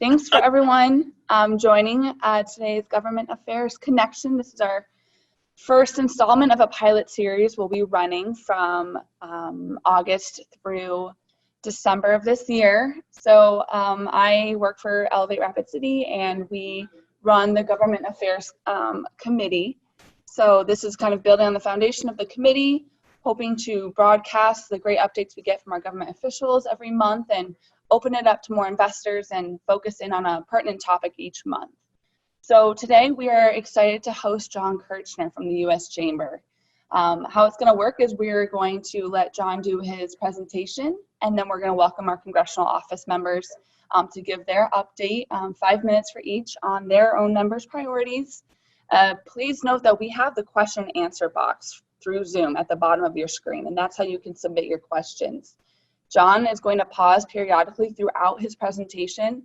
Thanks for everyone joining today's Government Affairs Connection. This is our first installment of a pilot series we'll be running from August through December of this year. So I work for Elevate Rapid City and we run the Government Affairs Committee. So this is kind of building on the foundation of the committee, hoping to broadcast the great updates we get from our government officials every month and open it up to more investors and focus in on a pertinent topic each month. So today we are excited to host John Kirchner from the U.S. Chamber. How it's going to work is we're going to let John do his presentation, and then we're going to welcome our congressional office members to give their update, 5 minutes for each on their own members' priorities. Please note that we have the question and answer box through Zoom at the bottom of your screen, and that's how you can submit your questions. John is going to pause periodically throughout his presentation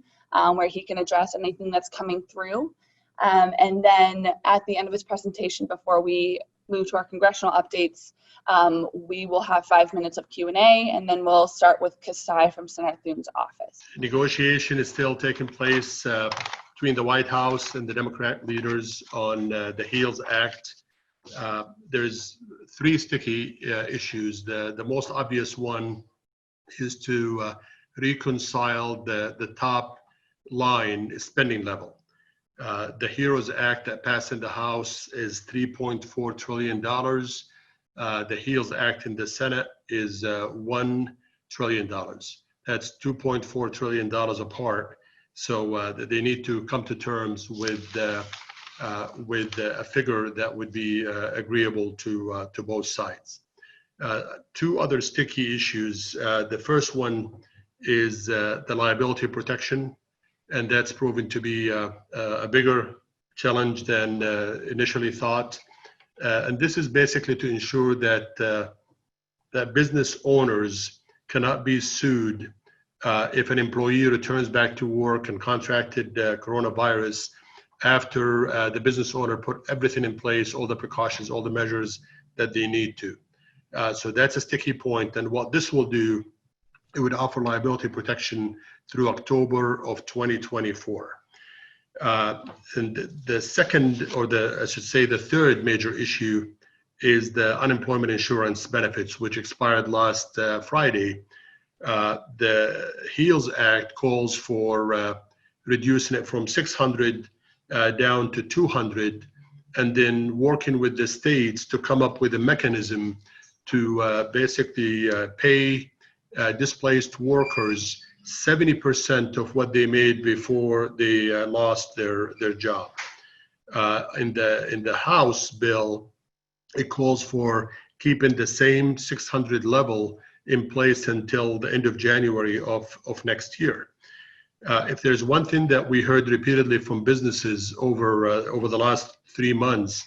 where he can address anything that's coming through. And then at the end of his presentation, before we move to our congressional updates, we will have 5 minutes of Q&A, and then we'll start with Qusi from Senator Thune's office. Negotiation is still taking place between the White House and the Democrat leaders on the HEALS Act. There's three sticky issues. The most obvious one is to reconcile the top line spending level. The HEROES Act that passed in the House is $3.4 trillion. The HEALS Act in the Senate is $1 trillion. That's $2.4 trillion apart. So they need to come to terms with a figure that would be agreeable to both sides. Two other sticky issues. The first one is the liability protection, and that's proven to be a bigger challenge than initially thought. And this is basically to ensure that that business owners cannot be sued if an employee returns back to work and contracted coronavirus after the business owner put everything in place, all the precautions, all the measures that they need to. So that's a sticky point. And what this will do, it would offer liability protection through October of 2024. And the second, or I should say the third major issue is the unemployment insurance benefits, which expired last Friday. The HEALS Act calls for reducing it from 600 down to 200, and then working with the states to come up with a mechanism to basically pay displaced workers 70% of what they made before they lost their job. In the House bill, it calls for keeping the same 600 level in place until the end of January of next year. If there's one thing that we heard repeatedly from businesses over the last 3 months,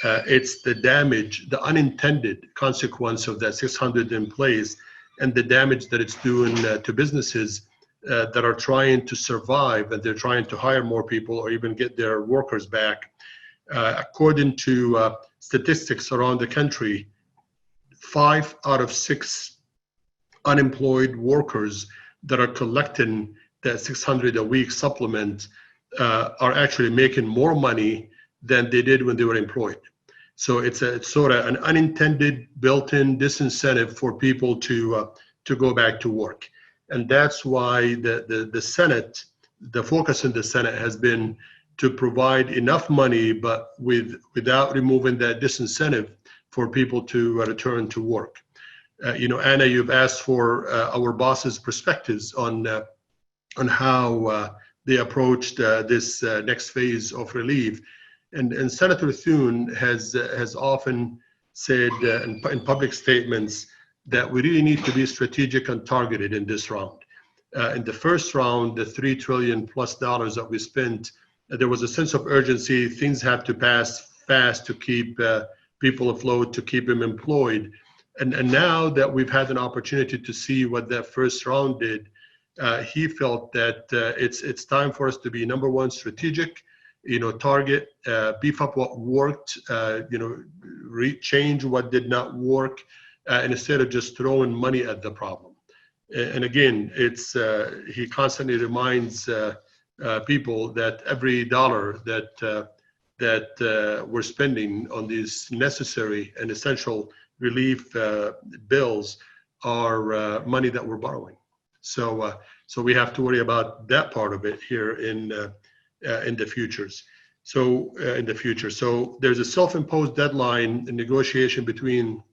it's the damage, the unintended consequence of that 600 in place, and the damage that it's doing to businesses that are trying to survive, and they're trying to hire more people or even get their workers back. According to statistics around the country, 5 out of 6 unemployed workers that are collecting that 600 a week supplement are actually making more money than they did when they were employed. So it's sort of an unintended built-in disincentive for people to go back to work. And that's why the Senate, the focus in the Senate has been to provide enough money, but without removing that disincentive for people to return to work. Anna, you've asked for our boss's perspectives on how they approached this next phase of relief. And Senator Thune has often said in public statements that we really need to be strategic and targeted in this round. In the first round, the $3 trillion plus that we spent, there was a sense of urgency. Things have to pass fast to keep people afloat, to keep them employed. And now that we've had an opportunity to see what that first round did, he felt that it's time for us to be, number one, strategic, target, beef up what worked, change what did not work, and instead of just throwing money at the problem. And again, he constantly reminds people that every dollar that we're spending on these necessary and essential relief bills are money that we're borrowing. So we have to worry about that part of it here in the futures. So in the future, so there's a self-imposed deadline in negotiation between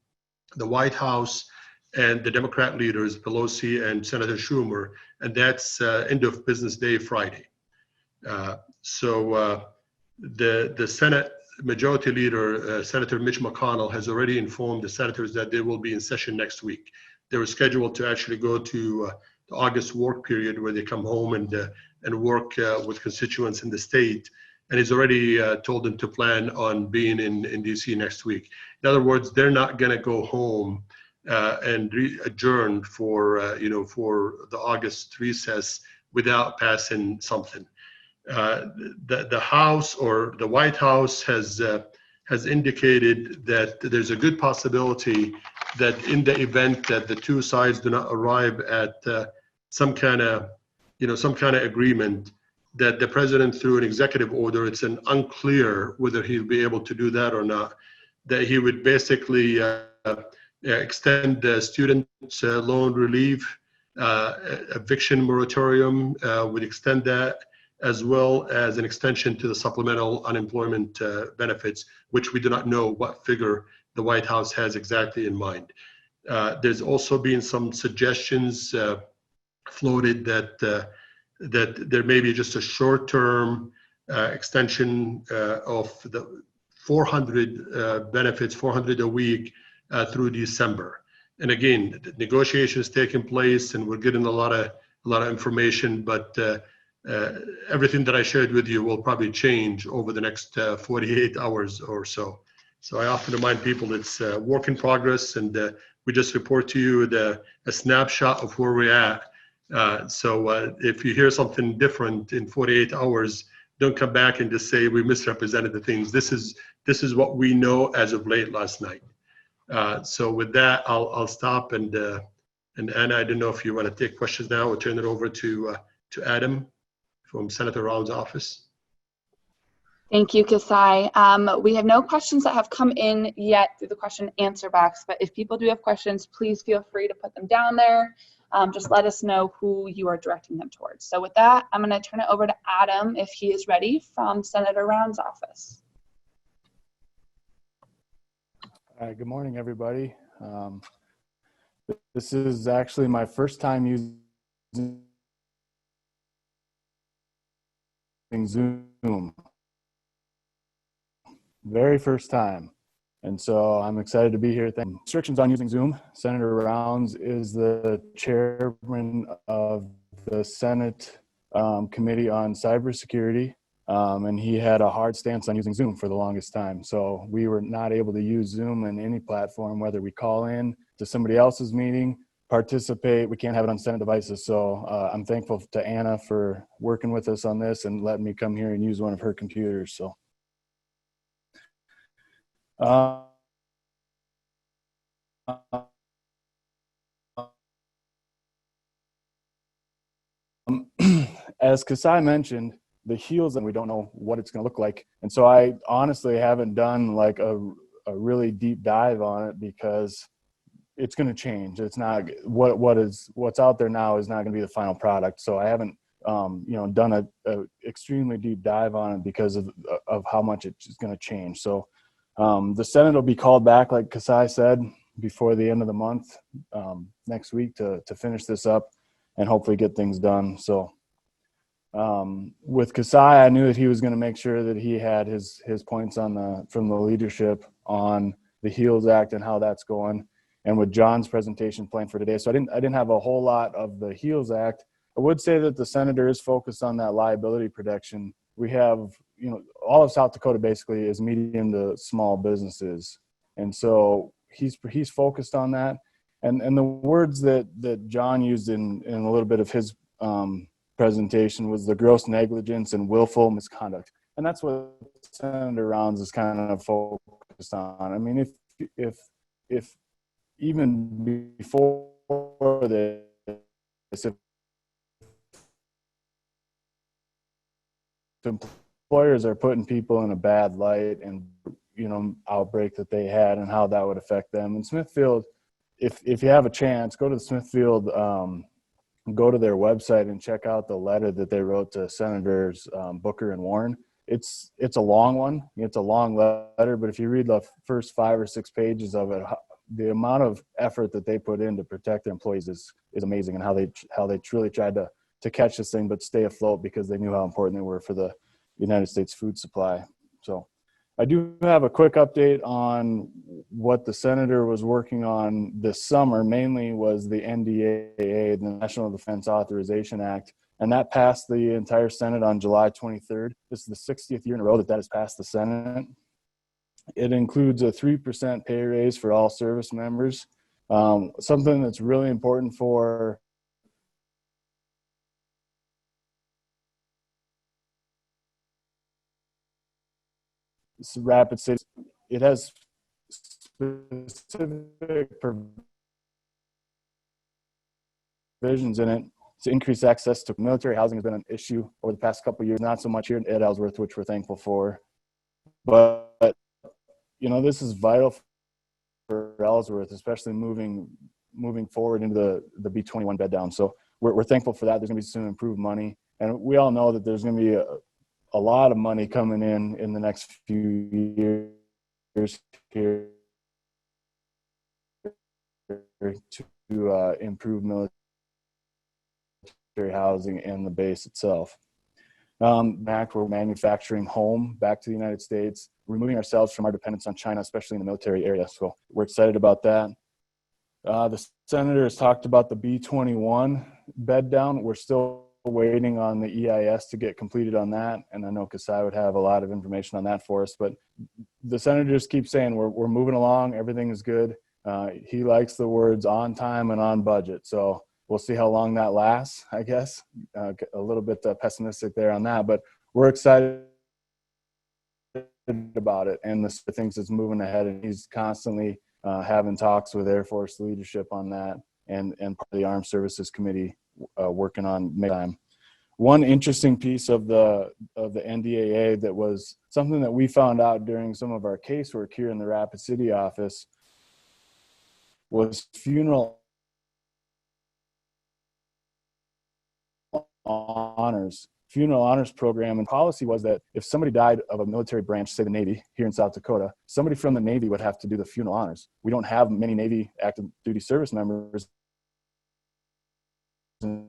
the White House and the Democrat leaders, Pelosi and Senator Schumer, and that's end of business day Friday. The Senate Majority Leader, Senator Mitch McConnell, has already informed the senators that they will be in session next week. They were scheduled to actually go to the August work period where they come home and work with constituents in the state. And he's already told them to plan on being in DC next week. In other words, they're not going to go home and adjourn for the August recess without passing something. The House or the White House has indicated that there's a good possibility that in the event that the two sides do not arrive at some kind of agreement, that the president, through an executive order, it's unclear whether he'll be able to do that or not, that he would basically extend the student loan relief, eviction moratorium, would extend that, as well as an extension to the supplemental unemployment benefits, which we do not know what figure the White House has exactly in mind. There's also been some suggestions floated that there may be just a short-term extension of the 400 benefits, 400 a week through December. And again, the negotiation is taking place, and we're getting a lot of information, but everything that I shared with you will probably change over the next 48 hours or so. So I often remind people it's work in progress, and we just report to you a snapshot of where we're at. So if you hear something different in 48 hours, don't come back and just say we misrepresented the things. This is what we know as of late last night. So with that, I'll stop, and Anna, I don't know if you want to take questions now or turn it over to Adam from Senator Round's office. Thank you, Qusi. We have no questions that have come in yet through the question and answer box, but if people do have questions, please feel free to put them down there. Just let us know who you are directing them towards. So with that, I'm going to turn it over to Adam if he is ready from Senator Round's office. Good morning, everybody. This is actually my first time using Zoom. Very first time. And so I'm excited to be here. Restrictions on using Zoom. Senator Rounds is the chairman of the Senate Committee on Cybersecurity. And he had a hard stance on using Zoom for the longest time. So we were not able to use Zoom in any platform, whether we call in to somebody else's meeting, participate, we can't have it on Senate devices. So I'm thankful to Anna for working with us on this and letting me come here and use one of her computers. So. As Qusi mentioned, the heels, and we don't know what it's going to look like. And so I honestly haven't done like a really deep dive on it because it's going to change. It's not what's out there now is not going to be the final product. So I haven't done a extremely deep dive on it because of how much it's going to change. So the Senate will be called back, like Qusi said, before the end of the month next week to finish this up and hopefully get things done. So with Qusi, I knew that he was going to make sure that he had his points from the leadership on the HEALS Act and how that's going, and with John's presentation planned for today. So I didn't have a whole lot of the HEALS Act. I would say that the senator is focused on that liability protection. We have, all of South Dakota basically is medium to small businesses, and so he's focused on that. And the words that John used in a little bit of his presentation was the gross negligence and willful misconduct. And that's what Senator Rounds is kind of focused on. I mean, if even before this, if employers are putting people in a bad light and, outbreak that they had and how that would affect them. And Smithfield, if you have a chance, go to the Smithfield, go to their website and check out the letter that they wrote to Senators Booker and Warren. It's a long one. It's a long letter, but if you read the first 5 or 6 pages of it, the amount of effort that they put in to protect their employees is amazing, and how they truly tried to catch this thing but stay afloat because they knew how important they were for the United States food supply. So I do have a quick update on what the senator was working on this summer. Mainly was the NDAA, the National Defense Authorization Act, and that passed the entire Senate on July 23rd. This is the 60th year in a row that has passed the Senate. It includes a 3% pay raise for all service members, something that's really important for Rapid City. It has specific provisions in it to increase access to military housing. Has been an issue over the past couple of years, not so much here at Ellsworth, which we're thankful for. But, this is vital for Ellsworth, especially moving forward into the B-21 bed down. So we're thankful for that. There's going to be some improved money. And we all know that there's going to be a lot of money coming in the next few years here to improve military housing and the base itself. Act, we're manufacturing home back to the United States, removing ourselves from our dependence on China, especially in the military area. So we're excited about that. The senator has talked about the B-21 bed down. We're still waiting on the EIS to get completed on that, and I know Qusi would have a lot of information on that for us, but the senator just keeps saying we're moving along, everything is good. He likes the words on time and on budget, so we'll see how long that lasts, I guess. A little bit pessimistic there on that, but we're excited about it, and the things is moving ahead, and he's constantly having talks with Air Force leadership on that, and part of the Armed Services Committee working on time. One interesting piece of the NDAA that was something that we found out during some of our casework here in the Rapid City office was funeral honors. Funeral honors program and policy was that if somebody died of a military branch, say the Navy here in South Dakota, somebody from the Navy would have to do the funeral honors. We don't have many Navy active duty service members in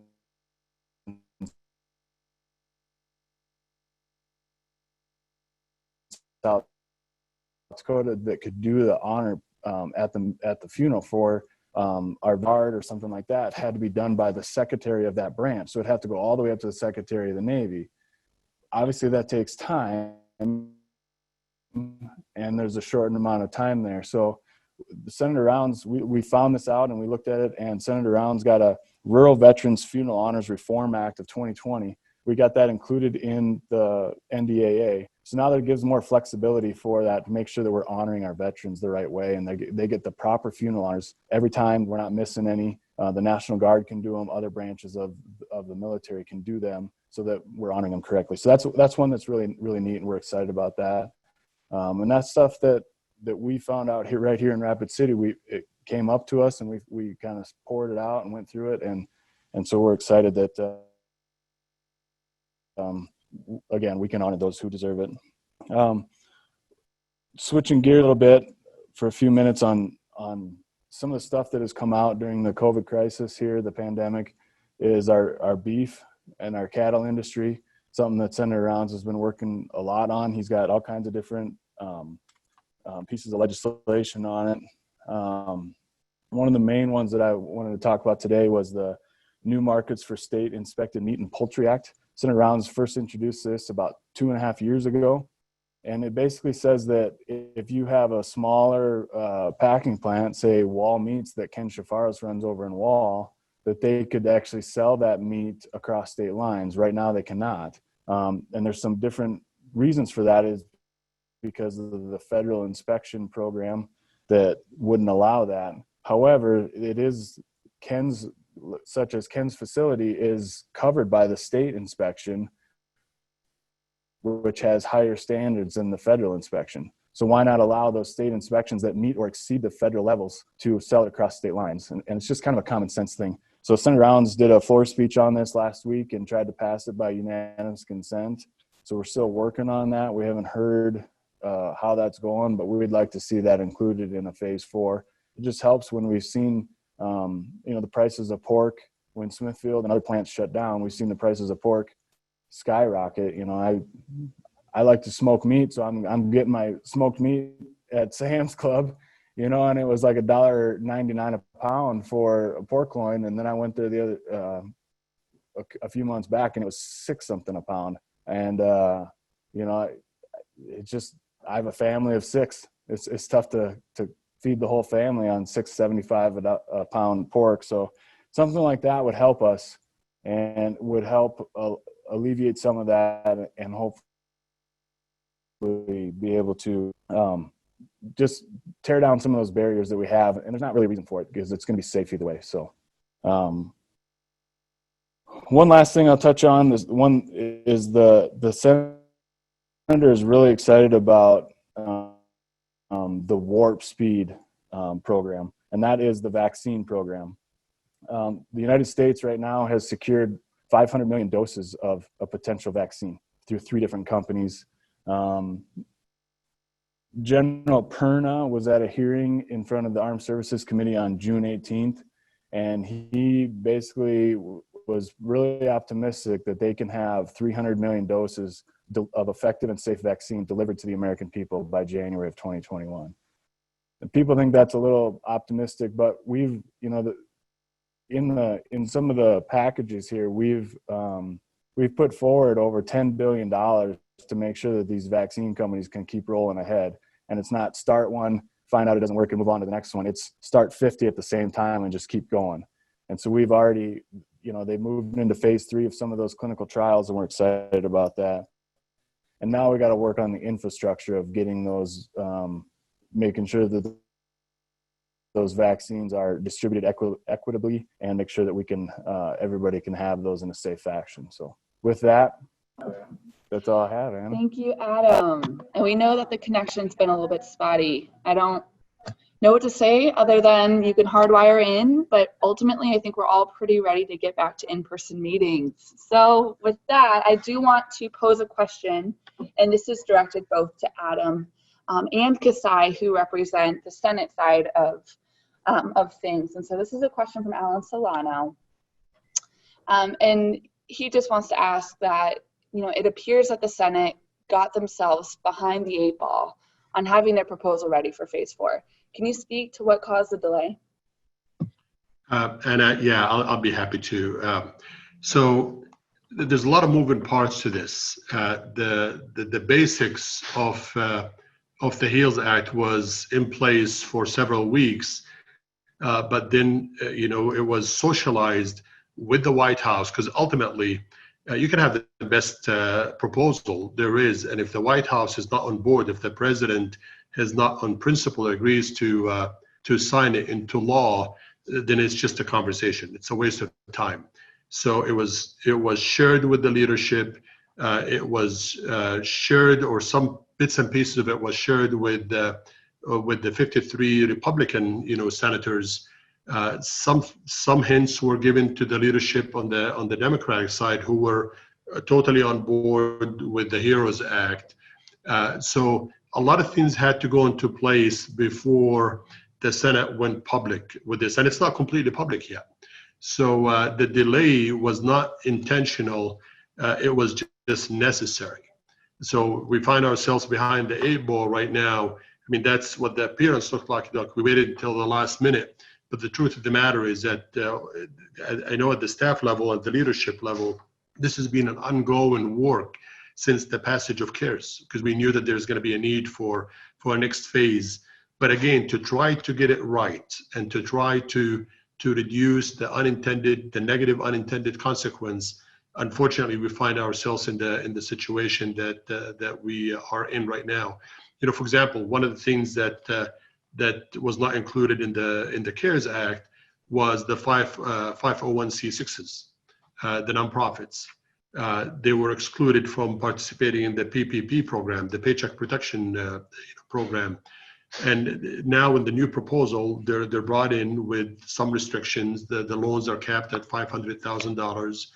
South Dakota that could do the honor at the funeral for our guard or something like that. Had to be done by the secretary of that branch. So it'd have to go all the way up to the secretary of the Navy. Obviously that takes time, and there's a shortened amount of time there. So Senator Rounds, we found this out and we looked at it, and Senator Rounds got a Rural Veterans Funeral Honors Reform Act of 2020. We got that included in the NDAA. So now that gives more flexibility for that to make sure that we're honoring our veterans the right way, and they get the proper funeral honors every time. We're not missing any. The National Guard can do them. Other branches of the military can do them, so that we're honoring them correctly. So that's one that's really, really neat, and we're excited about that. And that's stuff that we found out right here in Rapid City. It came up to us, and we kind of poured it out and went through it, and so we're excited that again, we can honor those who deserve it. Switching gear a little bit for a few minutes on some of the stuff that has come out during the COVID crisis here, the pandemic, is our beef and our cattle industry, something that Senator Rounds has been working a lot on. He's got all kinds of different pieces of legislation on it. One of the main ones that I wanted to talk about today was the New Markets for State Inspected Meat and Poultry Act. Senator Rounds first introduced this about 2.5 years ago. And it basically says that if you have a smaller packing plant, say Wall Meats that Ken Shafaros runs over in Wall, that they could actually sell that meat across state lines. Right now they cannot. And there's some different reasons for that, is because of the federal inspection program that wouldn't allow that. However, it is Ken's facility is covered by the state inspection which has higher standards than the federal inspection. So why not allow those state inspections that meet or exceed the federal levels to sell it across state lines? And it's just kind of a common sense thing. So Senator Rounds did a floor speech on this last week and tried to pass it by unanimous consent. So we're still working on that. We haven't heard how that's going, but we would like to see that included in a phase 4. It just helps when we've seen, the prices of pork when Smithfield and other plants shut down. We've seen the prices of pork skyrocket. I like to smoke meat, so I'm getting my smoked meat at Sam's Club, and it was like $1.99 a pound for a pork loin, and then I went there the other a few months back, and it was $6 something a pound, and I have a family of 6. It's tough to feed the whole family on $6.75 a pound pork, so something like that would help us and would help alleviate some of that, and hopefully be able to just tear down some of those barriers that we have. And there's not really a reason for it because it's going to be safe either way. So one last thing I'll touch on is the senator is really excited about the Warp Speed program, and that is the vaccine program. The United States right now has secured 500 million doses of a potential vaccine through 3 different companies. General Perna was at a hearing in front of the Armed Services Committee on June 18th, and he basically was really optimistic that they can have 300 million doses of effective and safe vaccine delivered to the American people by January of 2021. And people think that's a little optimistic, but we've, in some of the packages here, we've put forward over $10 billion to make sure that these vaccine companies can keep rolling ahead. And it's not start one, find out it doesn't work, and move on to the next one. It's start 50 at the same time and just keep going. And so we've already, they moved into phase 3 of some of those clinical trials, and we're excited about that. And now we got to work on the infrastructure of getting those, making sure that those vaccines are distributed equitably, and make sure that we can, everybody can have those in a safe fashion. So with that, that's all I have, Anna. Thank you, Adam. And we know that the connection's been a little bit spotty. I don't know what to say other than you can hardwire in, but ultimately I think we're all pretty ready to get back to in-person meetings. So with that, I do want to pose a question, and this is directed both to Adam and Qusi, who represent the Senate side of things. And so this is a question from Alan Solano. And he just wants to ask that, it appears that the Senate got themselves behind the 8 ball on having their proposal ready for phase 4. Can you speak to what caused the delay? I'll be happy to. So there's a lot of moving parts to this. The basics of the HEALS Act was in place for several weeks, but then it was socialized with the White House, because ultimately you can have the best proposal there is, and if the White House is not on board, if the president has not on principle agrees to sign it into law, then it's just a conversation. It's a waste of time. So it was shared with the leadership. It was shared, or some bits and pieces of it was shared with the 53 Republican senators. Some hints were given to the leadership on the Democratic side, who were totally on board with the HEROES Act. So a lot of things had to go into place before the Senate went public with this, and it's not completely public yet. So the delay was not intentional; it was just necessary. So we find ourselves behind the 8 ball right now. I mean, that's what the appearance looked like. Look, we waited until the last minute. But the truth of the matter is that I know at the staff level, at the leadership level, this has been an ongoing work since the passage of CARES, because we knew that there's going to be a need for a next phase. But again, to try to get it right and to try to reduce the negative unintended consequence, unfortunately, we find ourselves in the situation that we are in right now. For example, one of the things that was not included in the CARES Act was the 501c6s, the nonprofits. they were excluded from participating in the PPP program, the Paycheck Protection program. And now in the new proposal, they're brought in with some restrictions. The loans are capped at $500,000.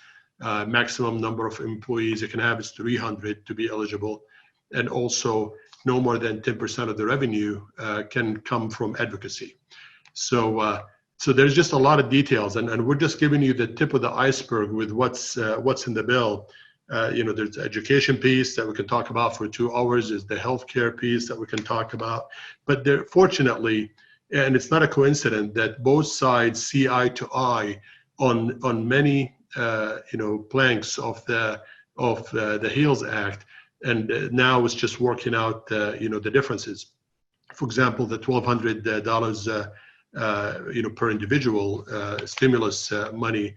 Maximum number of employees you can have is 300 to be eligible. And also no more than 10% of the revenue can come from advocacy. So there's just a lot of details, and we're just giving you the tip of the iceberg with what's in the bill. There's the education piece that we can talk about for 2 hours. There's the healthcare piece that we can talk about. But there, fortunately, and it's not a coincidence that both sides see eye to eye on many planks of the HEALS Act, and now it's just working out the differences. For example, the $1,200 per individual stimulus money.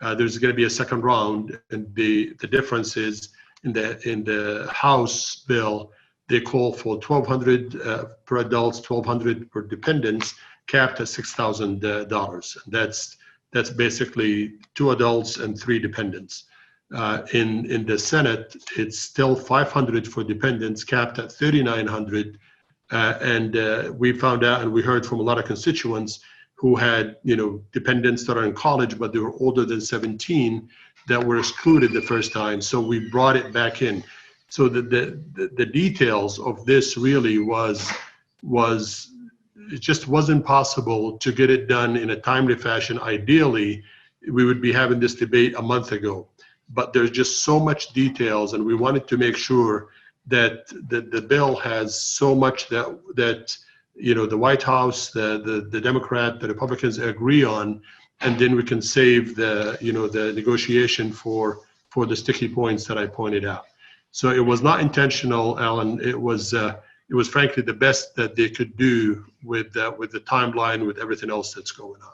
There's going to be a second round, and the difference is in the House bill, they call for $1,200 per adults, $1,200 per dependents, capped at $6,000. That's basically 2 adults and 3 dependents. In the Senate, it's still $500 for dependents, capped at $3,900. We found out, and we heard from a lot of constituents who had, dependents that are in college, but they were older than 17 that were excluded the first time. So we brought it back in. So the details of this really was it just wasn't possible to get it done in a timely fashion. Ideally, we would be having this debate a month ago, but there's just so much details, and we wanted to make sure that the bill has so much that the White House, the Democrat, the Republicans agree on, and then we can save the negotiation for the sticky points that I pointed out. So it was not intentional, Alan. It was frankly the best that they could do with the timeline, with everything else that's going on.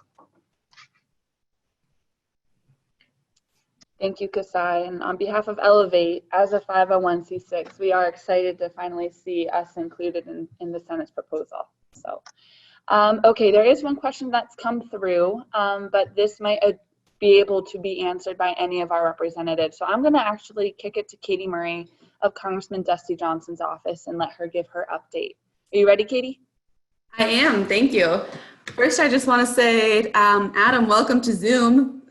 Thank you, Qusi. And on behalf of Elevate, as a 501c6, we are excited to finally see us included in the Senate's proposal. So, okay, there is one question that's come through, but this might be able to be answered by any of our representatives. So I'm going to actually kick it to Katie Murray of Congressman Dusty Johnson's office and let her give her update. Are you ready, Katie? I am, thank you. First, I just want to say, Adam, welcome to Zoom.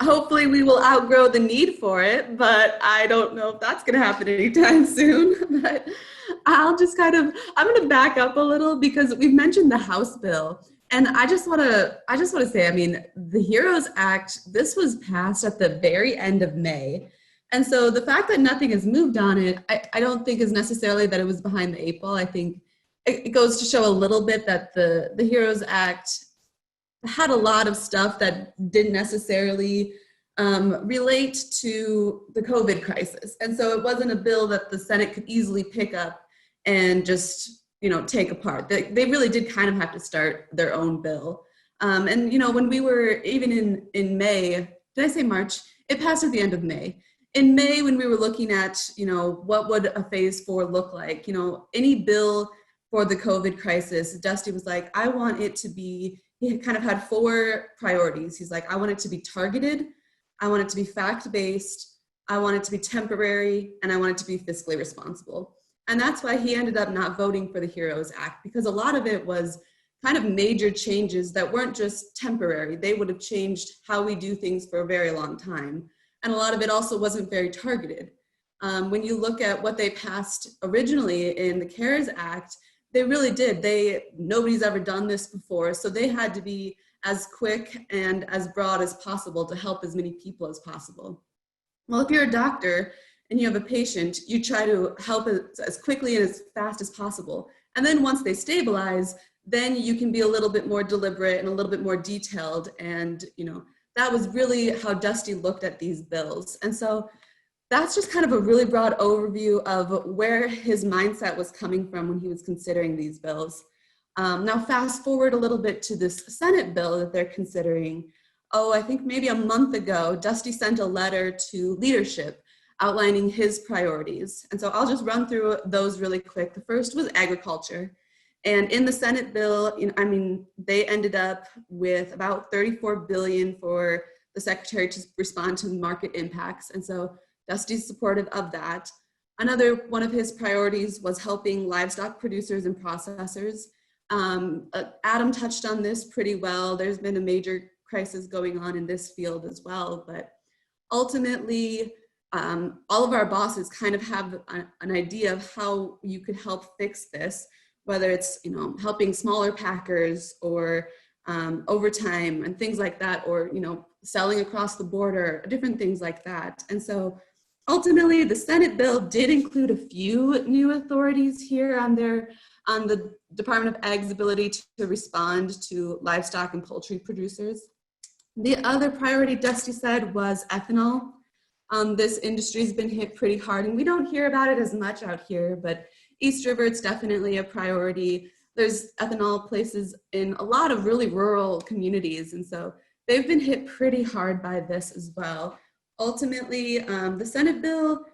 Hopefully we will outgrow the need for it, but I don't know if that's going to happen anytime soon. But I'm going to back up a little because we've mentioned the House bill. And I just want to say, I mean, the HEROES Act, this was passed at the very end of May. And so the fact that nothing has moved on it, I don't think is necessarily that it was behind the 8 ball. I think it goes to show a little bit that the HEROES Act had a lot of stuff that didn't necessarily relate to the COVID crisis. And so it wasn't a bill that the Senate could easily pick up and just, take apart. They really did kind of have to start their own bill. And, when we were even in May, did I say March? It passed at the end of May. In May, when we were looking at, what would a phase 4 look like, any bill for the COVID crisis, Dusty was like, I want it to be, he kind of had 4 priorities. He's like, I want it to be targeted, I want it to be fact-based, I want it to be temporary, and I want it to be fiscally responsible. And that's why he ended up not voting for the HEROES Act, because a lot of it was kind of major changes that weren't just temporary. They would have changed how we do things for a very long time. And a lot of it also wasn't very targeted. When you look at what they passed originally in the CARES Act, they really did. Nobody's ever done this before, so they had to be as quick and as broad as possible to help as many people as possible. Well, if you're a doctor and you have a patient, you try to help as quickly and as fast as possible. And then once they stabilize, then you can be a little bit more deliberate and a little bit more detailed. And, that was really how Dusty looked at these bills. And so that's just kind of a really broad overview of where his mindset was coming from when he was considering these bills. Now, fast forward a little bit to this Senate bill that they're considering. I think maybe a month ago, Dusty sent a letter to leadership outlining his priorities. And so I'll just run through those really quick. The first was agriculture. And in the Senate bill, they ended up with about $34 billion for the secretary to respond to market impacts. And so Dusty's supportive of that. Another one of his priorities was helping livestock producers and processors. Adam touched on this pretty well. There's been a major crisis going on in this field as well, but ultimately, all of our bosses kind of have an idea of how you could help fix this, whether it's, you know, helping smaller packers or overtime and things like that, or, you know, selling across the border, different things like that. And so ultimately, the Senate bill did include a few new authorities here on the Department of Ag's ability to respond to livestock and poultry producers. The other priority, Dusty said, was ethanol. This industry's been hit pretty hard, and we don't hear about it as much out here, but East River, it's definitely a priority. There's ethanol places in a lot of really rural communities, and so they've been hit pretty hard by this as well. Ultimately, the Senate bill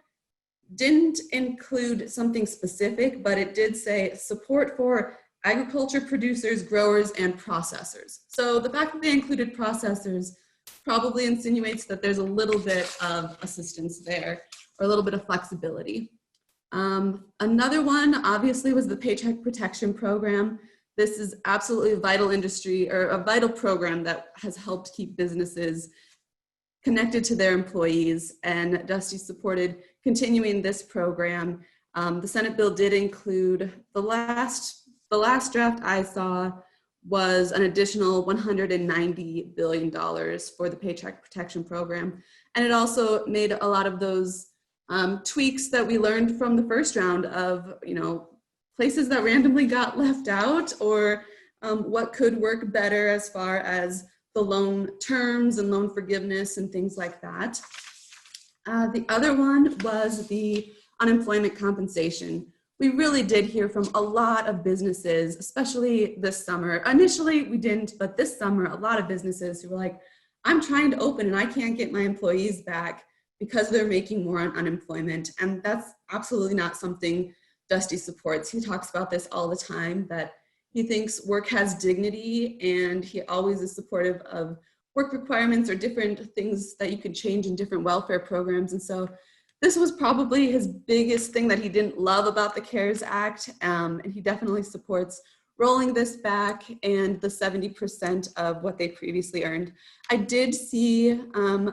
didn't include something specific, but it did say support for agriculture producers, growers, and processors. So the fact that they included processors probably insinuates that there's a little bit of assistance there, or a little bit of flexibility. Another one, obviously, was the Paycheck Protection Program. This is absolutely a vital industry, or a vital program that has helped keep businesses connected to their employees, and Dusty supported continuing this program. The Senate bill did include, the last draft I saw was an additional $190 billion for the Paycheck Protection Program. And it also made a lot of those tweaks that we learned from the first round of, you know, places that randomly got left out, or what could work better as far as the loan terms and loan forgiveness and things like that. The other one was the unemployment compensation. We really did hear from a lot of businesses, especially this summer. Initially, we didn't, but this summer, a lot of businesses who were like, I'm trying to open and I can't get my employees back because they're making more on unemployment. And that's absolutely not something Dusty supports. He talks about this all the time, that he thinks work has dignity, and he always is supportive of work requirements or different things that you could change in different welfare programs. And so this was probably his biggest thing that he didn't love about the CARES Act, and he definitely supports rolling this back and the 70% of what they previously earned. I did see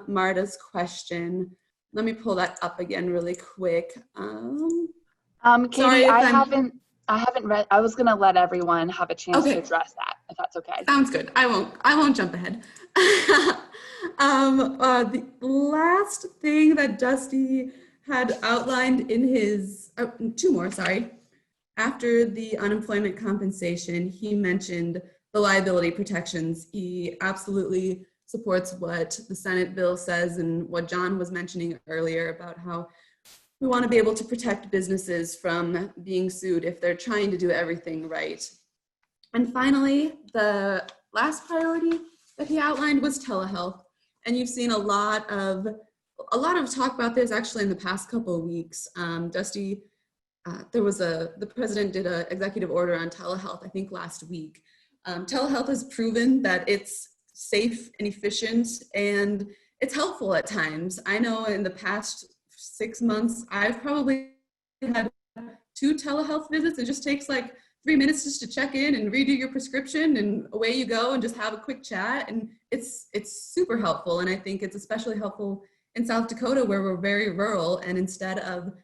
Marta's question. Let me pull that up again really quick. Katie, I haven't read. I was gonna let everyone have a chance to address that, if that's okay. Sounds good. I won't jump ahead. The last thing that Dusty had outlined in his, two more, sorry. After the unemployment compensation, he mentioned the liability protections. He absolutely supports what the Senate bill says and what John was mentioning earlier about how we want to be able to protect businesses from being sued if they're trying to do everything right. And finally, the last priority that he outlined was telehealth. And you've seen a lot of talk about this actually in the past couple of weeks. Dusty, the president did an executive order on telehealth, I think last week. Telehealth has proven that it's safe and efficient, and it's helpful at times. I know in the past 6 months, I've probably had 2 telehealth visits. It just takes like 3 minutes just to check in and redo your prescription, and away you go and just have a quick chat. And it's super helpful. And I think it's especially helpful in South Dakota, where we're very rural, and instead of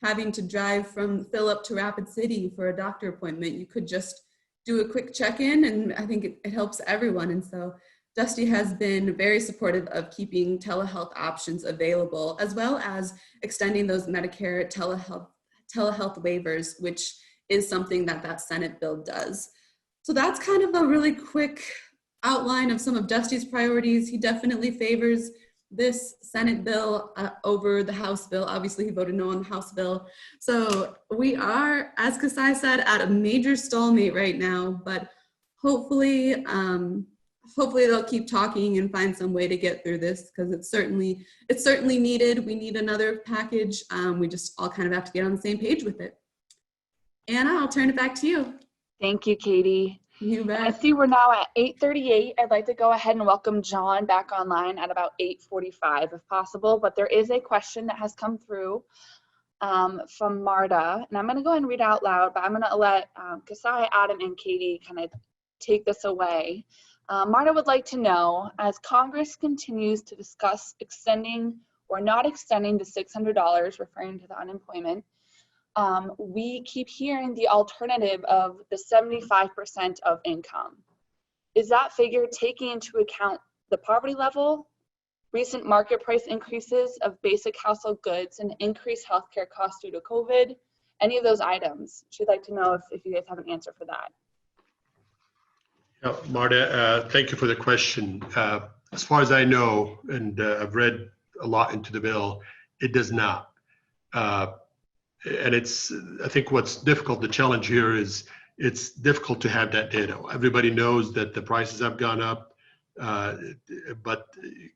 having to drive from Phillip to Rapid City for a doctor appointment, you could just do a quick check-in, and I think it helps everyone. And so Dusty has been very supportive of keeping telehealth options available, as well as extending those Medicare telehealth waivers, which is something that Senate bill does. So that's kind of a really quick outline of some of Dusty's priorities. He definitely favors this Senate bill over the House bill. Obviously, he voted no on the House bill. So we are, as Qusi said, at a major stalemate right now, but hopefully they'll keep talking and find some way to get through this, because it's certainly needed. We need another package. We just all kind of have to get on the same page with it. Anna, I'll turn it back to you. Thank you, Katie. You I bet. see we're now at 8:38. I'd like to go ahead and welcome John back online at about 8:45 if possible, but there is a question that has come through from Marta, and I'm going to go ahead and read it out loud, but I'm going to let Qusi, Adam, and Katie kind of take this away. Marta would like to know, as Congress continues to discuss extending or not extending the $600, referring to the unemployment, we keep hearing the alternative of the 75% of income. Is that figure taking into account the poverty level, recent market price increases of basic household goods, and increased healthcare costs due to COVID? Any of those items? She'd like to know if you guys have an answer for that. Yeah, Marta, thank you for the question. As far as I know, and I've read a lot into the bill, it does not. And I think what's difficult, the challenge here is it's difficult to have that data. Everybody knows that the prices have gone up, but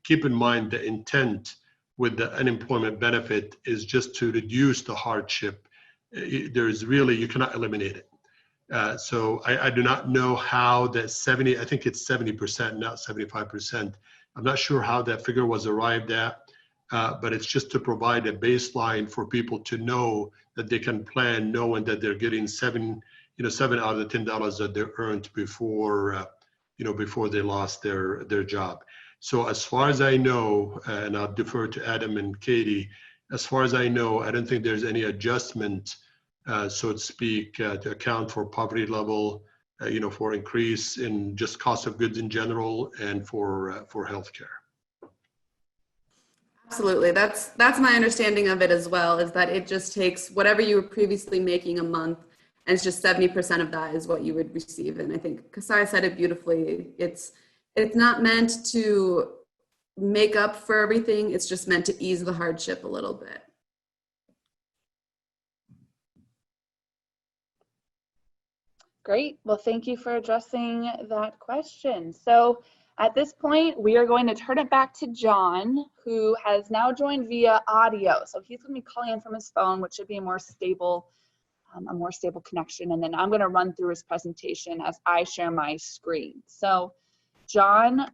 keep in mind the intent with the unemployment benefit is just to reduce the hardship. There's really, you cannot eliminate it. So I do not know how that I think it's 70%, not 75%. I'm not sure how that figure was arrived at, but it's just to provide a baseline for people to know that they can plan, knowing that they're getting $7 out of the $10 that they earned before, before they lost their job. So as far as I know, and I'll defer to Adam and Katie, as far as I know, I don't think there's any adjustment, so to speak, to account for poverty level, for increase in just cost of goods in general and for healthcare. Absolutely. That's my understanding of it as well, is that it just takes whatever you were previously making a month, and it's just 70% of that is what you would receive. And I think Qusi said it beautifully. It's not meant to make up for everything. It's just meant to ease the hardship a little bit. Great. Well, thank you for addressing that question. So at this point, we are going to turn it back to John, who has now joined via audio. So he's going to be calling in from his phone, which should be a more stable connection. And then I'm going to run through his presentation as I share my screen. So John,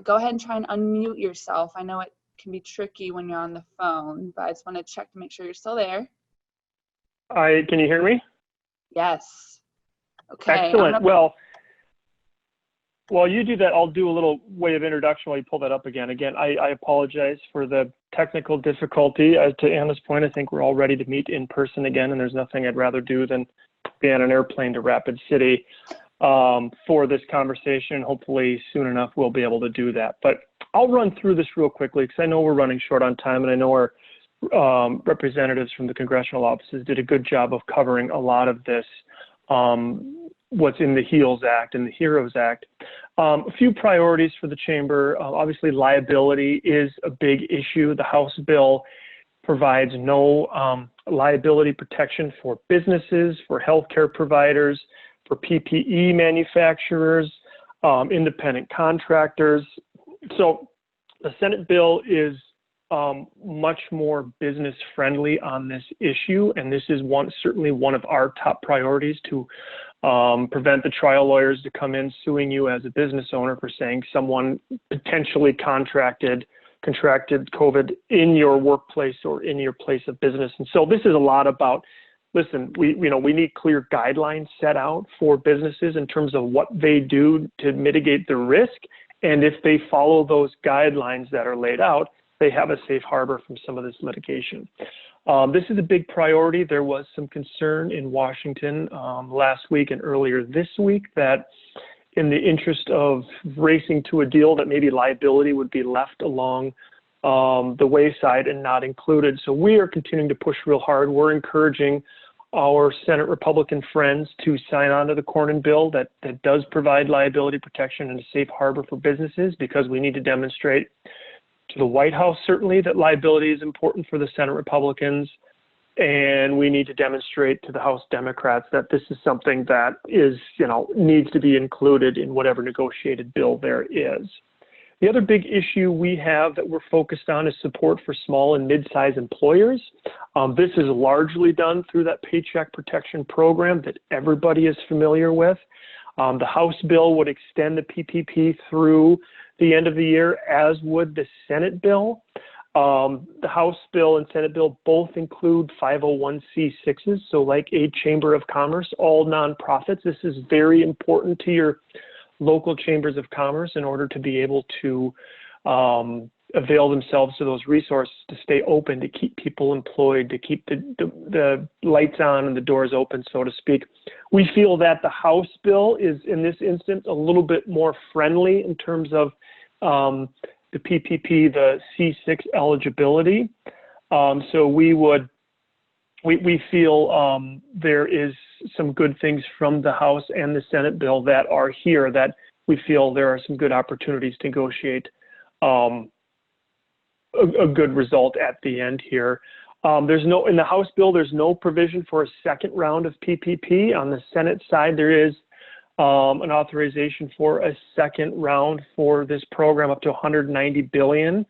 go ahead and try and unmute yourself. I know it can be tricky when you're on the phone, but I just want to check to make sure you're still there. Can you hear me? Yes. Okay. Excellent. Well, while you do that, I'll do a little way of introduction while you pull that up again. Again, I apologize for the technical difficulty. To Anna's point, I think we're all ready to meet in person again, and there's nothing I'd rather do than be on an airplane to Rapid City for this conversation. Hopefully soon enough we'll be able to do that. But I'll run through this real quickly because I know we're running short on time, and I know our representatives from the congressional offices did a good job of covering a lot of this, what's in the HEALS Act and the HEROES Act. A few priorities for the chamber. Obviously, liability is a big issue. The House bill provides no liability protection for businesses, for healthcare providers, for PPE manufacturers, independent contractors. So the Senate bill is much more business friendly on this issue, and this is certainly one of our top priorities, to prevent the trial lawyers to come in suing you as a business owner for saying someone potentially contracted COVID in your workplace or in your place of business. And so this is a lot about, listen, we need clear guidelines set out for businesses in terms of what they do to mitigate the risk, and if they follow those guidelines that are laid out, they have a safe harbor from some of this litigation. This is a big priority. There was some concern in Washington last week and earlier this week that in the interest of racing to a deal, that maybe liability would be left along the wayside and not included. So we are continuing to push real hard. We're encouraging our Senate Republican friends to sign on to the Cornyn bill that does provide liability protection and a safe harbor for businesses, because we need to demonstrate to the White House, certainly, that liability is important for the Senate Republicans, and we need to demonstrate to the House Democrats that this is something that is, needs to be included in whatever negotiated bill there is. The other big issue we have that we're focused on is support for small and mid-sized employers. This is largely done through that Paycheck Protection Program that everybody is familiar with. The House bill would extend the PPP through the end of the year, as would the Senate bill. The House bill and Senate bill both include 501c6s, so like a Chamber of Commerce, all nonprofits. This is very important to your local chambers of commerce in order to be able to avail themselves to those resources to stay open, to keep people employed, to keep the lights on and the doors open, so to speak. We feel that the House bill is, in this instance, a little bit more friendly in terms of the PPP, the C6 eligibility. So we feel there is some good things from the House and the Senate bill that are here that we feel there are some good opportunities to negotiate a good result at the end here. In the House bill, there's no provision for a second round of PPP. On the Senate side, there is an authorization for a second round for this program up to $190 billion,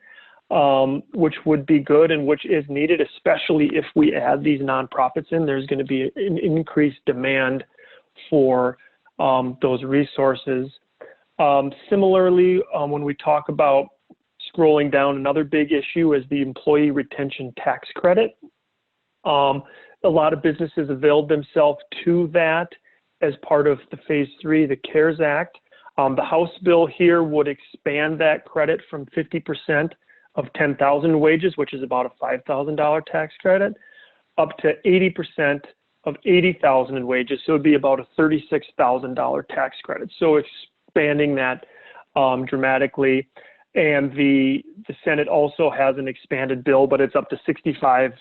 which would be good and which is needed, especially if we add these nonprofits in. There's going to be an increased demand for those resources. Similarly, when we talk about scrolling down, another big issue is the employee retention tax credit. A lot of businesses availed themselves to that as part of the Phase 3, the CARES Act. The House bill here would expand that credit from 50% of 10,000 wages, which is about a $5,000 tax credit, up to 80% of 80,000 in wages. So it would be about a $36,000 tax credit. So expanding that dramatically. And the Senate also has an expanded bill, but it's up to 65%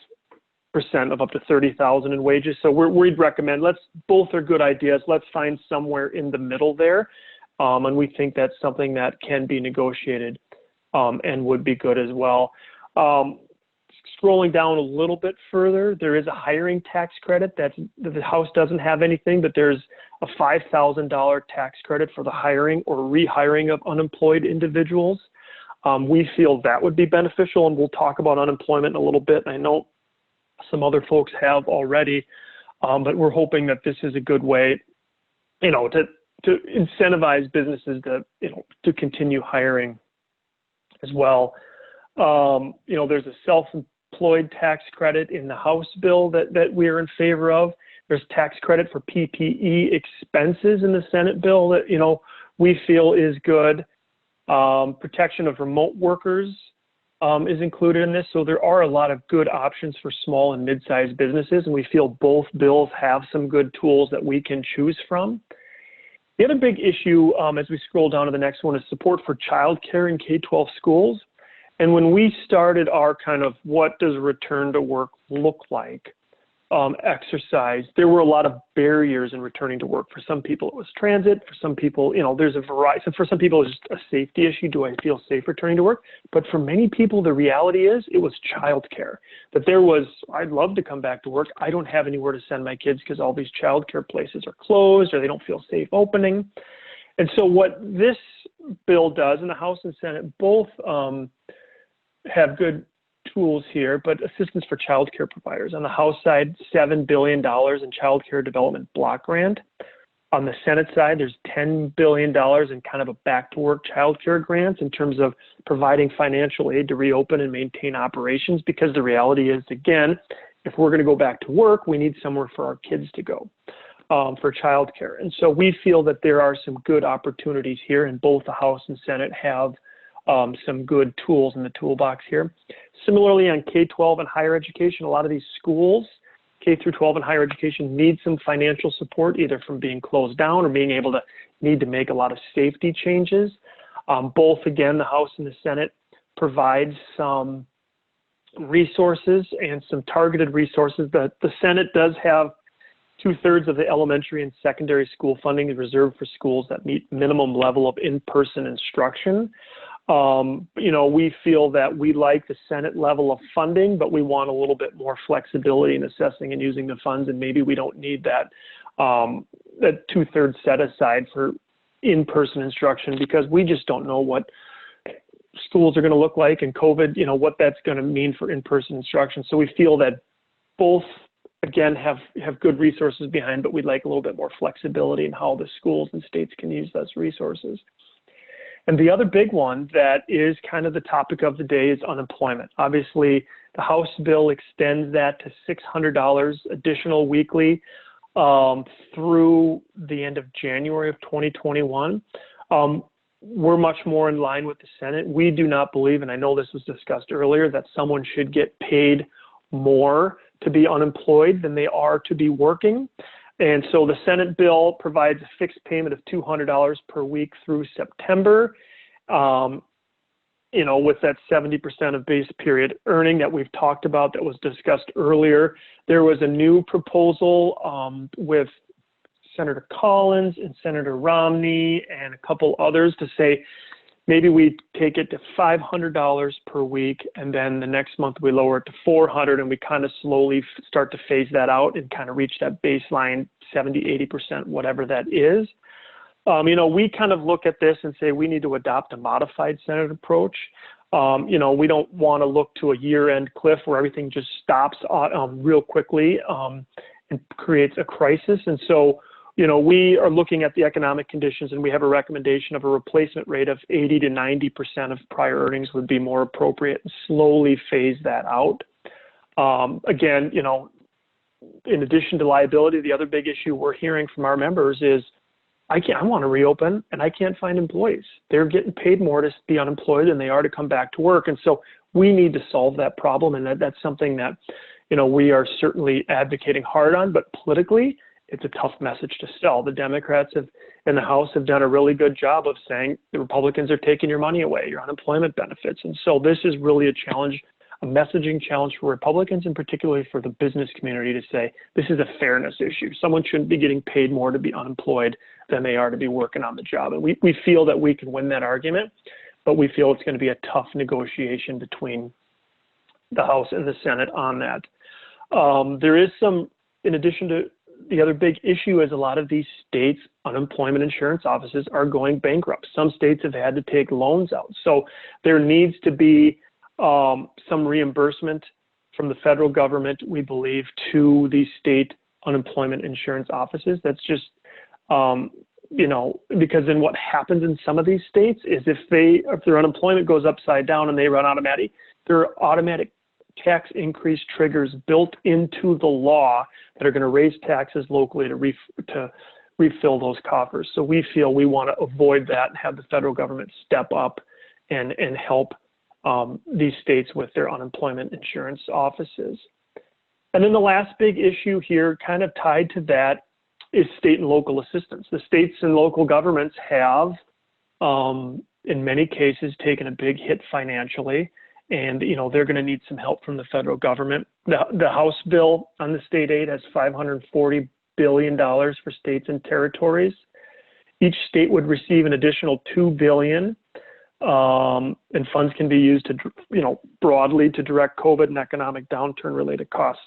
of up to 30,000 in wages. So we'd recommend, both are good ideas. Let's find somewhere in the middle there. And we think that's something that can be negotiated and would be good as well. Scrolling down a little bit further, there is a hiring tax credit that the House doesn't have anything, but there's a $5,000 tax credit for the hiring or rehiring of unemployed individuals. We feel that would be beneficial, and we'll talk about unemployment in a little bit. I know some other folks have already, but we're hoping that this is a good way, to incentivize businesses to continue hiring as well. There's a self-employed tax credit in the House bill that we're in favor of. There's tax credit for PPE expenses in the Senate bill that, we feel is good. Protection of remote workers is included in this. So there are a lot of good options for small and mid-sized businesses, and we feel both bills have some good tools that we can choose from. The other big issue as we scroll down to the next one is support for childcare in K-12 schools. And when we started our kind of what does return to work look like exercise, there were a lot of barriers in returning to work. For some people, it was transit. For some people, there's a variety. So for some people, it's just a safety issue. Do I feel safe returning to work? But for many people, the reality is it was childcare. That I'd love to come back to work. I don't have anywhere to send my kids because all these childcare places are closed or they don't feel safe opening. And so what this bill does, and the House and Senate both have good tools here, but assistance for child care providers. On the House side, $7 billion in child care development block grant. On the Senate side, there's $10 billion in kind of a back to work child care grants in terms of providing financial aid to reopen and maintain operations, because the reality is, again, if we're going to go back to work, we need somewhere for our kids to go for child care. And so we feel that there are some good opportunities here, and both the House and Senate have some good tools in the toolbox here. Similarly, on K-12 and higher education, a lot of these schools, K through 12 and higher education, need some financial support, either from being closed down or being able to need to make a lot of safety changes. Both, again, the House and the Senate provide some resources and some targeted resources. The Senate does have 2/3 of the elementary and secondary school funding is reserved for schools that meet minimum level of in-person instruction. We feel that we like the Senate level of funding, but we want a little bit more flexibility in assessing and using the funds, and maybe we don't need that 2/3 set aside for in-person instruction, because we just don't know what schools are going to look like, and COVID, what that's going to mean for in-person instruction. So we feel that both again, have good resources behind, but we'd like a little bit more flexibility in how the schools and states can use those resources. And the other big one that is kind of the topic of the day is unemployment. Obviously, the House bill extends that to $600 additional weekly through the end of January of 2021. We're much more in line with the Senate. We do not believe, and I know this was discussed earlier, that someone should get paid more to be unemployed than they are to be working. And so the Senate bill provides a fixed payment of $200 per week through September, with that 70% of base period earning that we've talked about that was discussed earlier. There was a new proposal with Senator Collins and Senator Romney and a couple others to say maybe we take it to $500 per week, and then the next month we lower it to $400, and we kind of slowly start to phase that out and kind of reach that baseline 70, 80%, whatever that is. We kind of look at this and say we need to adopt a modified Senate approach. We don't want to look to a year-end cliff where everything just stops real quickly and creates a crisis. And so, we are looking at the economic conditions, and we have a recommendation of a replacement rate of 80 to 90% of prior earnings would be more appropriate, and slowly phase that out. Again, in addition to liability, the other big issue we're hearing from our members is, I want to reopen and I can't find employees. They're getting paid more to be unemployed than they are to come back to work. And so we need to solve that problem. And that's something that, we are certainly advocating hard on, but politically, it's a tough message to sell. The Democrats in the House have done a really good job of saying the Republicans are taking your money away, your unemployment benefits. And so this is really a challenge, a messaging challenge for Republicans and particularly for the business community to say, this is a fairness issue. Someone shouldn't be getting paid more to be unemployed than they are to be working on the job. And we feel that we can win that argument, but we feel it's going to be a tough negotiation between the House and the Senate on that. There is some, in addition to the other big issue is a lot of these states' unemployment insurance offices are going bankrupt. Some states have had to take loans out. So there needs to be some reimbursement from the federal government, we believe, to these state unemployment insurance offices. That's just, because then what happens in some of these states is if their unemployment goes upside down and they run out of money, there are automatic tax increase triggers built into the law that are going to raise taxes locally to refill those coffers. So we feel we want to avoid that and have the federal government step up and help these states with their unemployment insurance offices. And then the last big issue here, kind of tied to that, is state and local assistance. The states and local governments have, in many cases, taken a big hit financially. And, they're going to need some help from the federal government. The House bill on the state aid has $540 billion for states and territories. Each state would receive an additional $2 billion, and funds can be used to, broadly to direct COVID and economic downturn related costs.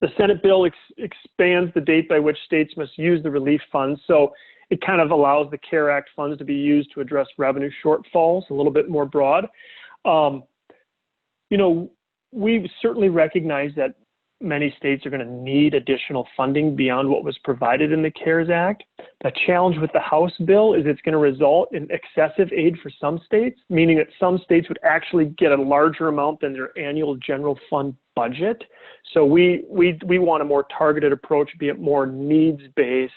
The Senate bill expands the date by which states must use the relief funds. So it kind of allows the CARE Act funds to be used to address revenue shortfalls, a little bit more broad. We certainly recognize that many states are going to need additional funding beyond what was provided in the CARES Act. The challenge with the House bill is it's going to result in excessive aid for some states, meaning that some states would actually get a larger amount than their annual general fund budget. So we want a more targeted approach, be it more needs-based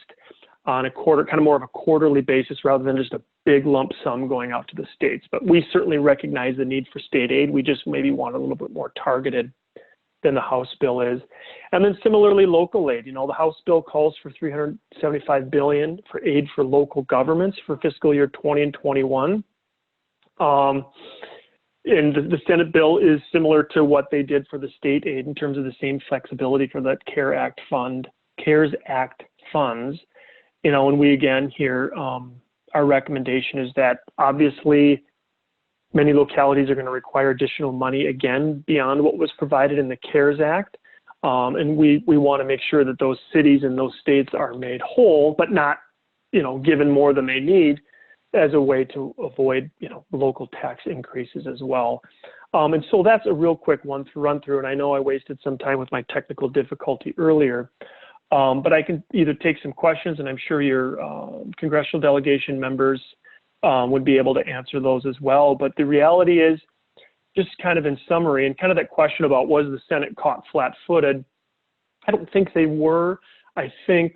on kind of more of a quarterly basis rather than just a big lump sum going out to the states. But we certainly recognize the need for state aid. We just maybe want a little bit more targeted than the House bill is. And then similarly, local aid. The House bill calls for $375 billion for aid for local governments for fiscal year 20 and 21. And the Senate bill is similar to what they did for the state aid in terms of the same flexibility for that CARES Act funds. And we again here, our recommendation is that obviously many localities are going to require additional money again beyond what was provided in the CARES Act. And we want to make sure that those cities and those states are made whole, but not, given more than they need. as a way to avoid, local tax increases as well. And so that's a real quick one to run through. And I know I wasted some time with my technical difficulty earlier, but I can either take some questions, and I'm sure your congressional delegation members would be able to answer those as well. But the reality is, just kind of in summary, and kind of that question about was the Senate caught flat-footed, I don't think they were. I think,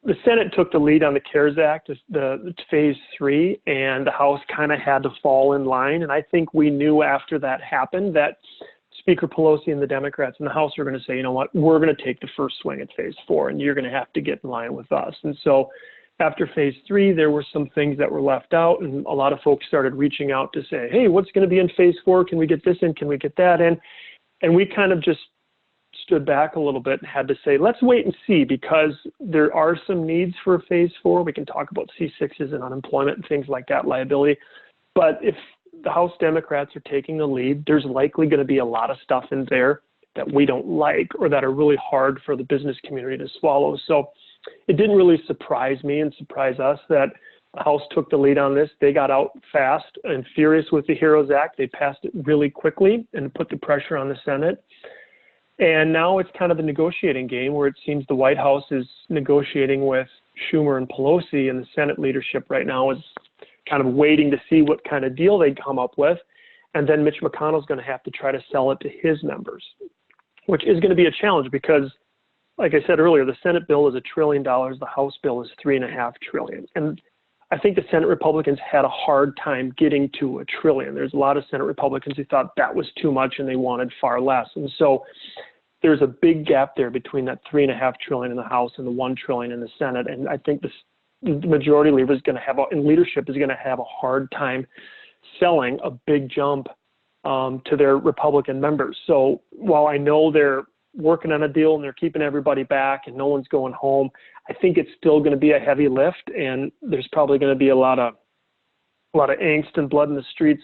the Senate took the lead on the CARES Act, the phase 3, and the House kind of had to fall in line. And I think we knew after that happened that Speaker Pelosi and the Democrats in the House are going to say, you know what, we're going to take the first swing at phase 4, and you're going to have to get in line with us. And so after phase 3, there were some things that were left out, and a lot of folks started reaching out to say, hey, what's going to be in phase 4? Can we get this in? Can we get that in? And we kind of just stood back a little bit and had to say, let's wait and see, because there are some needs for phase 4. We can talk about C6s and unemployment and things like that, liability. But if the House Democrats are taking the lead, there's likely going to be a lot of stuff in there that we don't like or that are really hard for the business community to swallow. So it didn't really surprise me and surprise us that the House took the lead on this. They got out fast and furious with the HEROES Act. They passed it really quickly and put the pressure on the Senate. And now it's kind of a negotiating game where it seems the White House is negotiating with Schumer and Pelosi, and the Senate leadership right now is kind of waiting to see what kind of deal they come up with. And then Mitch McConnell's going to have to try to sell it to his members, which is going to be a challenge because, like I said earlier, the Senate bill is $1 trillion. The House bill is $3.5 trillion. And I think the Senate Republicans had a hard time getting to $1 trillion. There's a lot of Senate Republicans who thought that was too much and they wanted far less. And so there's a big gap there between that $3.5 trillion in the House and the $1 trillion in the Senate. And I think the majority leader is going to have, and leadership is going to have a hard time selling a big jump to their Republican members. So while I know they're working on a deal and they're keeping everybody back and no one's going home, I think it's still going to be a heavy lift, and there's probably going to be a lot of angst and blood in the streets,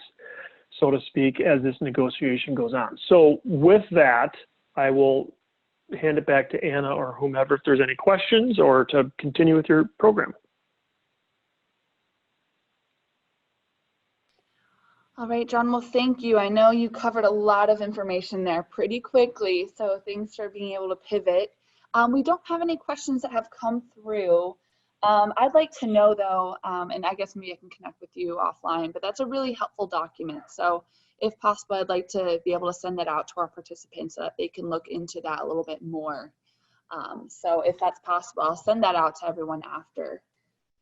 so to speak, as this negotiation goes on. So with that, I will hand it back to Anna or whomever if there's any questions or to continue with your program. All right, John, well, thank you. I know you covered a lot of information there pretty quickly, so thanks for being able to pivot. We don't have any questions that have come through. I'd like to know though, and I guess maybe I can connect with you offline, but that's a really helpful document. So if possible, I'd like to be able to send that out to our participants so that they can look into that a little bit more. So if that's possible, I'll send that out to everyone after.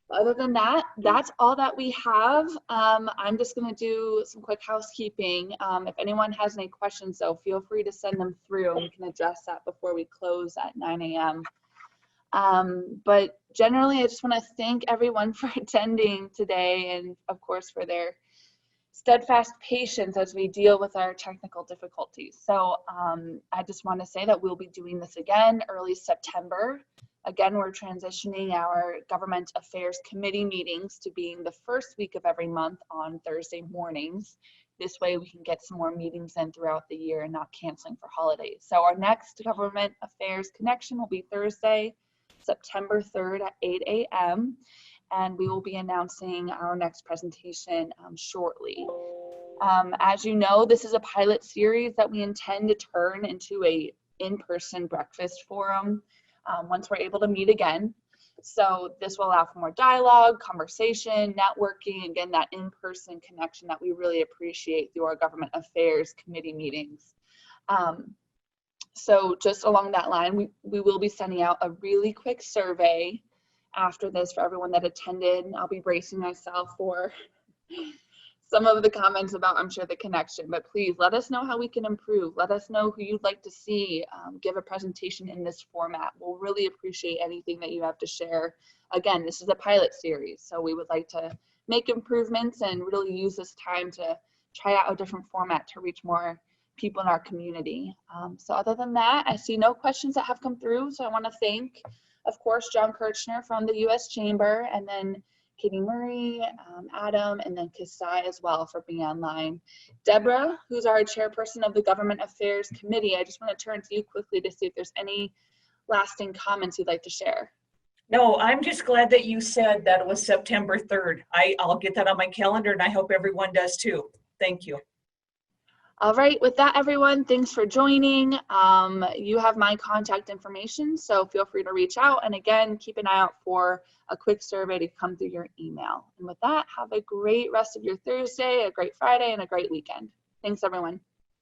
Other than that, that's all that we have. I'm just going to do some quick housekeeping. If anyone has any questions, though, feel free to send them through and we can address that before we close at 9 a.m. But generally, I just want to thank everyone for attending today and, of course, for their steadfast patience as we deal with our technical difficulties. So I just want to say that we'll be doing this again early September. Again, we're transitioning our Government Affairs Committee meetings to being the first week of every month on Thursday mornings. This way we can get some more meetings in throughout the year and not canceling for holidays. So our next Government Affairs Connection will be Thursday, September 3rd at 8 a.m. And we will be announcing our next presentation shortly. As you know, this is a pilot series that we intend to turn into a in-person breakfast forum once we're able to meet again. So this will allow for more dialogue, conversation, networking, again, that in-person connection that we really appreciate through our Government Affairs Committee meetings. So just along that line, we will be sending out a really quick survey after this for everyone that attended. I'll be bracing myself for some of the comments about, I'm sure, the connection, but please let us know how we can improve. Let us know who you'd like to see give a presentation in this format. We'll really appreciate anything that you have to share. Again, this is a pilot series, so we would like to make improvements and really use this time to try out a different format to reach more people in our community. So other than that, I see no questions that have come through, so I want to thank, of course, John Kirchner from the U.S. Chamber, and then Katie Murray, Adam, and then Qusi as well for being online. Deborah, who's our chairperson of the Government Affairs Committee, I just want to turn to you quickly to see if there's any lasting comments you'd like to share. No, I'm just glad that you said that it was September 3rd. I'll get that on my calendar, and I hope everyone does too. Thank you. All right, with that, everyone, thanks for joining. You have my contact information, so feel free to reach out. And again, keep an eye out for a quick survey to come through your email. And with that, have a great rest of your Thursday, a great Friday, and a great weekend. Thanks, everyone.